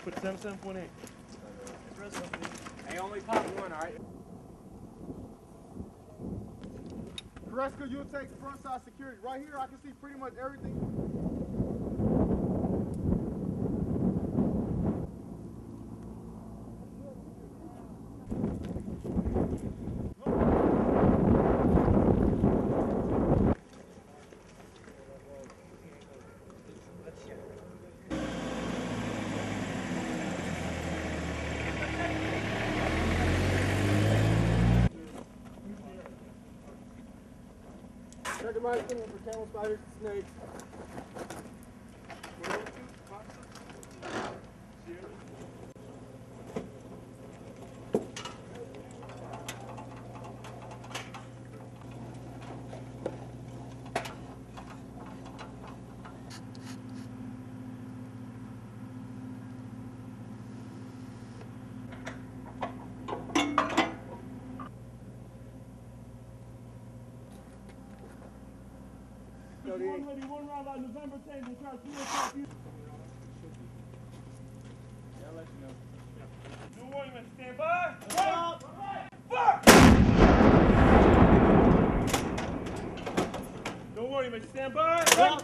Put 7.7.8. Hey, only pop one, all right? Carrasco, you'll take front side security. Right here, I can see pretty much everything. Check them out for camel spiders and snakes. One round on November 10th and try to do it. Yeah, I'll let you know. No warning, man. Stand by. Fire! No warning, man. Stand by. Fire!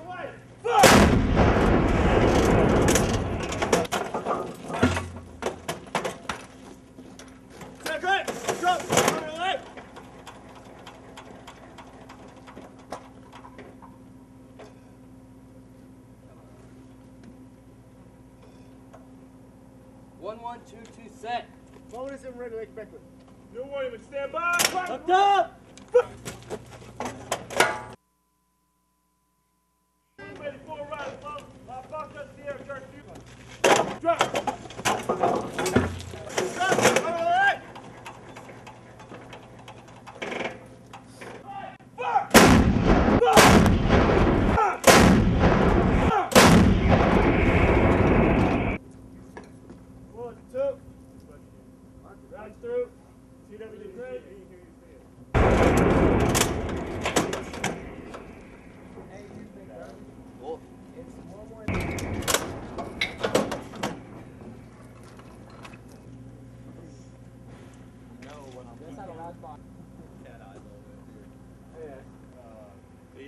Drop! One, two, two, set. Bonus and ready to expect it. No warning, man. Stand by. Up top! Ready for a ride, folks. Box up the air, church. Drop! Right through. See everything great? Cool.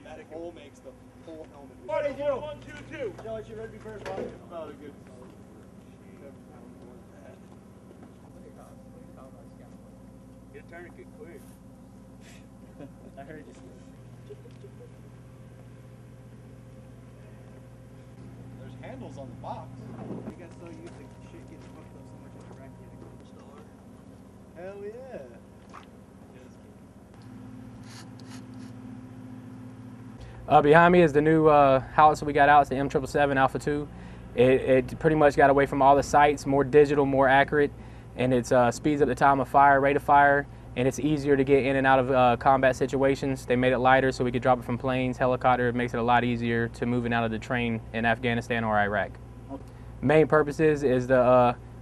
That hole makes the whole helmet. What is you? 1, 2, 2. Joe, you ready to be first? About a good. Get a tourniquet quick. I heard you. There's handles on the box. You guys so used to shit getting fucked up so much on the rack getting Hell yeah. Behind me is the new howitzer we got out. It's the M777 Alpha 2. It pretty much got away from all the sights, more digital, more accurate, and it speeds up the time of fire, rate of fire, and it's easier to get in and out of combat situations. They made it lighter so we could drop it from planes, helicopter. It makes it a lot easier to move it out of the train in Afghanistan or Iraq. Main purposes is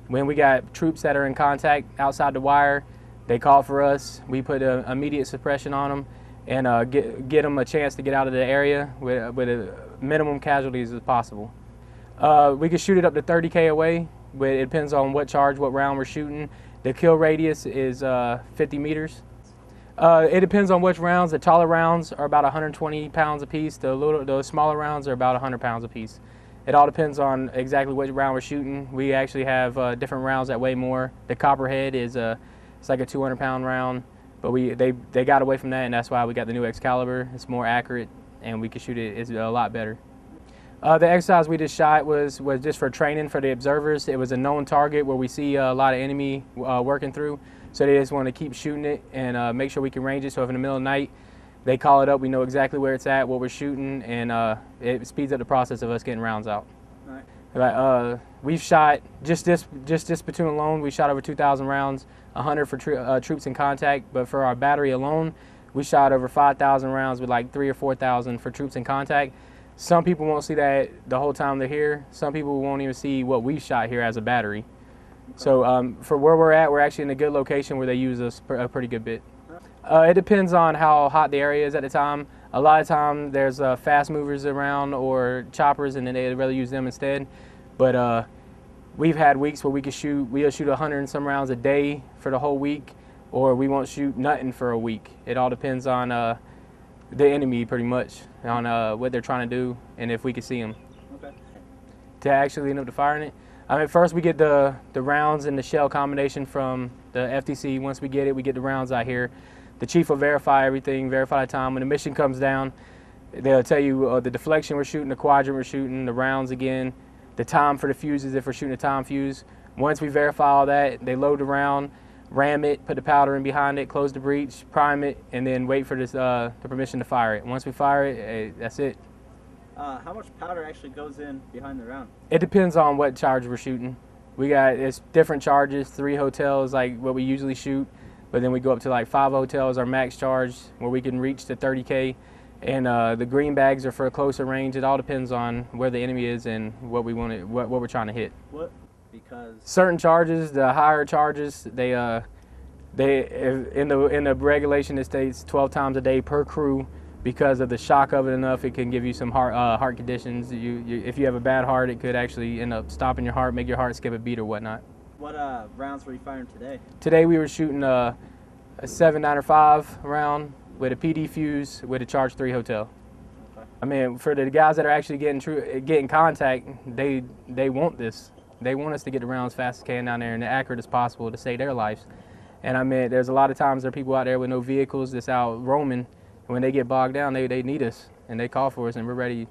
when we got troops that are in contact outside the wire, they call for us. We put immediate suppression on them and get them a chance to get out of the area with a minimum casualties as possible. We could shoot it up to 30K away, but it depends on what charge, what round we're shooting. The kill radius is 50 meters. It depends on which rounds. The taller rounds are about 120 pounds apiece. The smaller rounds are about 100 pounds apiece. It all depends on exactly which round we're shooting. We actually have different rounds that weigh more. The copperhead is it's like a 200-pound round. But they got away from that, and that's why we got the new Excalibur. It's more accurate, and we can shoot it's a lot better. The exercise we just shot was just for training for the observers. It was a known target where we see a lot of enemy working through, so they just want to keep shooting it and make sure we can range it. So if in the middle of the night they call it up, we know exactly where it's at, what we're shooting, and it speeds up the process of us getting rounds out. Right. We've shot just this platoon alone. We shot over 2,000 rounds, 100 for troops in contact. But for our battery alone, we shot over 5,000 rounds with like 3,000 or 4,000 for troops in contact. Some people won't see that the whole time they're here. Some people won't even see what we shot here as a battery. So for where we're at, we're actually in a good location where they use us a pretty good bit. It depends on how hot the area is at the time. A lot of time there's fast movers around or choppers, and then they'd rather use them instead. But we've had weeks where we'll shoot 100 and some rounds a day for the whole week, or we won't shoot nothing for a week. It all depends on the enemy, pretty much, on what they're trying to do and if we can see them. Okay. To actually end up firing it, I mean, first we get the rounds and the shell combination from the FTC. Once we get it, we get the rounds out here. The chief will verify everything, verify the time. When the mission comes down, they'll tell you the deflection we're shooting, the quadrant we're shooting, the rounds again, the time for the fuses if we're shooting a time fuse. Once we verify all that, they load the round, ram it, put the powder in behind it, close the breech, prime it, and then wait for this, the permission to fire it. Once we fire it, that's it. How much powder actually goes in behind the round? It depends on what charge we're shooting. It's different charges, 3 hotels like what we usually shoot, but then we go up to like 5 hotels, our max charge, where we can reach to 30K. And the green bags are for a closer range. It all depends on where the enemy is and what we want, what we're trying to hit. What? Because certain charges, the higher charges, in the regulation it states 12 times a day per crew. Because of the shock of it enough, it can give you some heart conditions. If you have a bad heart, it could actually end up stopping your heart, make your heart skip a beat or whatnot. What rounds were you firing today? Today we were shooting a 7.95 round with a PD fuse with a charge 3 hotel. Okay. I mean, for the guys that are actually getting contact, they want this. They want us to get the rounds fast as can down there and as accurate as possible to save their lives. And I mean, there's a lot of times there are people out there with no vehicles that's out roaming. When they get bogged down, they need us and they call for us, and we're ready,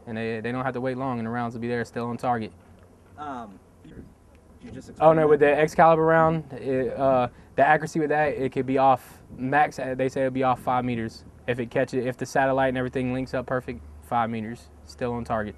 and they don't have to wait long, and the rounds will be there still on target. You just Oh no, with the Excalibur round, the accuracy with that, it could be off max. They say it'll be off 5 meters if it catches, if the satellite and everything links up perfect. 5 meters, still on target.